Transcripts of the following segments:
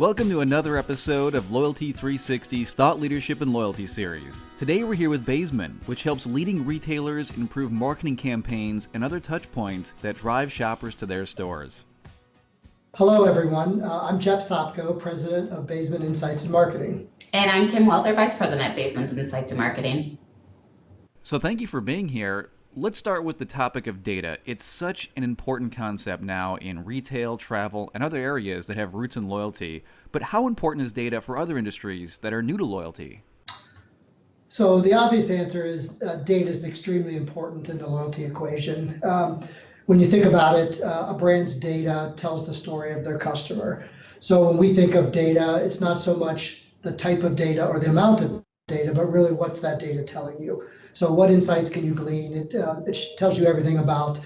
Welcome to another episode of Loyalty360's Thought Leadership and Loyalty series. Today we're here with Baesman, which helps leading retailers improve marketing campaigns and other touch points that drive shoppers to their stores. Hello, everyone. I'm Jeff Sopko, President of Baesman Insights and Marketing. And I'm Kim Welter, Vice President at Baesman's Insights and Marketing. So thank you for being here. Let's start with the topic of data. It's such an important concept now in retail, travel, and other areas that have roots in loyalty. But how important is data for other industries that are new to loyalty? So the obvious answer is data is extremely important in the loyalty equation. When you think about it, a brand's data tells the story of their customer. So when we think of data, it's not so much the type of data or the amount of data, but really what's that data telling you? So what insights can you glean? It tells you everything about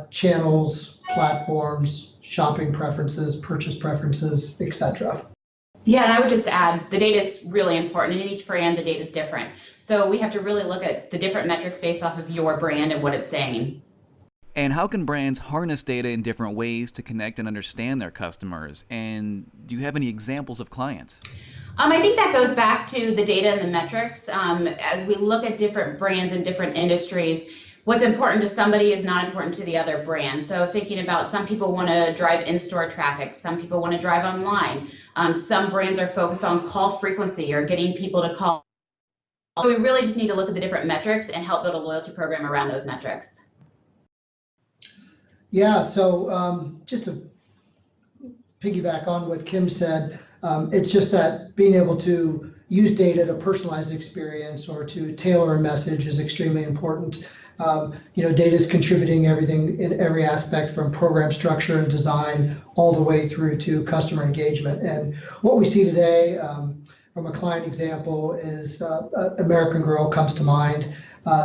channels, platforms, shopping preferences, purchase preferences, etc. Yeah, and I would just add, the data is really important. In each brand, the data is different. So we have to really look at the different metrics based off of your brand and what it's saying. And how can brands harness data in different ways to connect and understand their customers? And do you have any examples of clients? I think that goes back to the data and the metrics. As we look at different brands and different industries, what's important to somebody is not important to the other brand. So thinking about, some people want to drive in-store traffic, some people want to drive online. Some brands are focused on call frequency or getting people to call. So we really just need to look at the different metrics and help build a loyalty program around those metrics. Yeah, so just to piggyback on what Kim said, it's just that being able to use data to personalize the experience or to tailor a message is extremely important. Data is contributing everything in every aspect from program structure and design all the way through to customer engagement. And what we see today from a client example is American Girl comes to mind.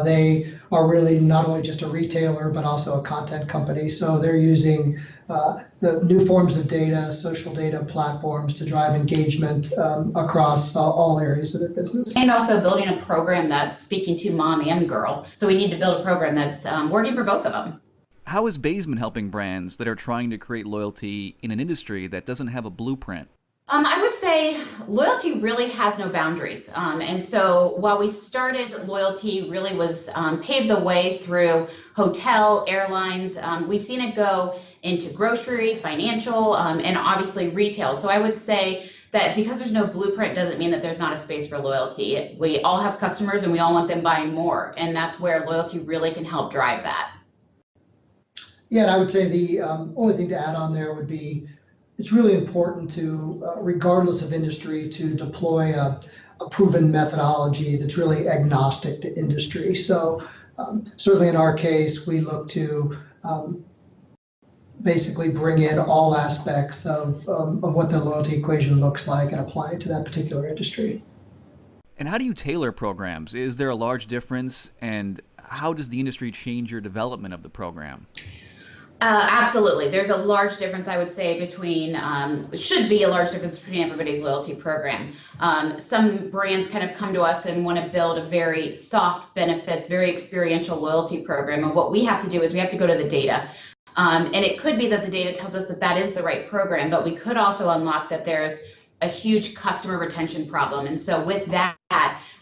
They are really not only just a retailer, but also a content company. So they're using the new forms of data, social data platforms to drive engagement across all areas of their business. And also building a program that's speaking to mom and girl. So we need to build a program that's working for both of them. How is Baesman helping brands that are trying to create loyalty in an industry that doesn't have a blueprint? I would say loyalty really has no boundaries. And so while we started, loyalty really was paved the way through hotel, airlines. We've seen it go into grocery, financial, and obviously retail. So I would say that because there's no blueprint doesn't mean that there's not a space for loyalty. We all have customers and we all want them buying more. And that's where loyalty really can help drive that. Yeah, and I would say the only thing to add on there would be, it's really important to, regardless of industry, to deploy a proven methodology that's really agnostic to industry. So certainly in our case, we look to basically bring in all aspects of what the loyalty equation looks like and apply it to that particular industry. And how do you tailor programs? Is there a large difference? And how does the industry change your development of the program? Absolutely. There's a large difference, I would say, between, should be a large difference between everybody's loyalty program. Some brands kind of come to us and want to build a very soft benefits, very experiential loyalty program. And what we have to do is we have to go to the data. And it could be that the data tells us that that is the right program, but we could also unlock that there's a huge customer retention problem. And so with that,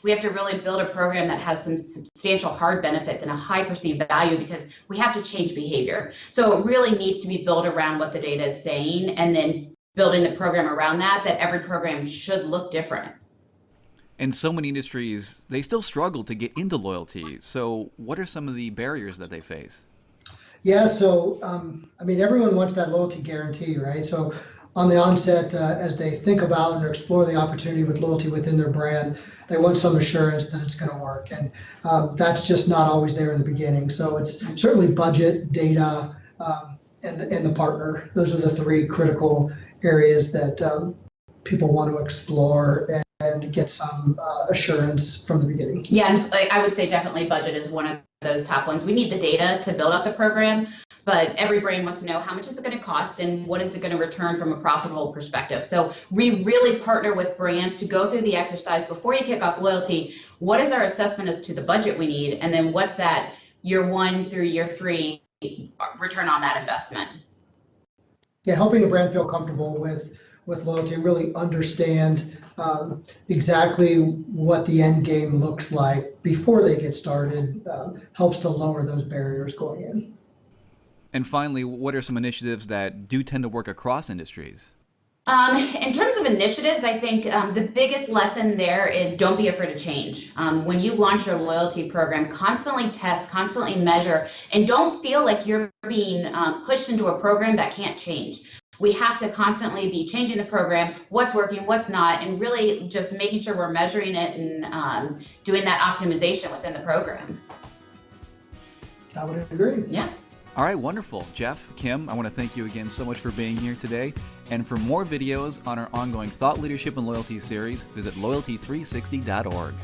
we have to really build a program that has some substantial hard benefits and a high perceived value, because we have to change behavior. So it really needs to be built around what the data is saying, and then building the program around that every program should look different. And so many industries, they still struggle to get into loyalty. So what are some of the barriers that they face? Yeah, so everyone wants that loyalty guarantee, right? So on the onset, as they think about and explore the opportunity with loyalty within their brand, they want some assurance that it's going to work. And that's just not always there in the beginning. So it's certainly budget, data, and the partner. Those are the three critical areas that people want to explore and get some assurance from the beginning. Yeah, and I would say definitely budget is one of those top ones. We need the data to build out the program, but every brand wants to know how much is it going to cost and what is it going to return from a profitable perspective. So we really partner with brands to go through the exercise before you kick off loyalty. What is our assessment as to the budget we need? And then what's that year 1 through year 3 return on that investment? Yeah, helping a brand feel comfortable with with loyalty and really understand exactly what the end game looks like before they get started helps to lower those barriers going in. And finally, what are some initiatives that do tend to work across industries? In terms of initiatives, I think the biggest lesson there is don't be afraid of change. When you launch your loyalty program, constantly test, constantly measure, and don't feel like you're being pushed into a program that can't change. We have to constantly be changing the program, what's working, what's not, and really just making sure we're measuring it and doing that optimization within the program. I would agree. Yeah. All right, wonderful. Jeff, Kim, I want to thank you again so much for being here today. And for more videos on our ongoing Thought Leadership and Loyalty series, visit loyalty360.org.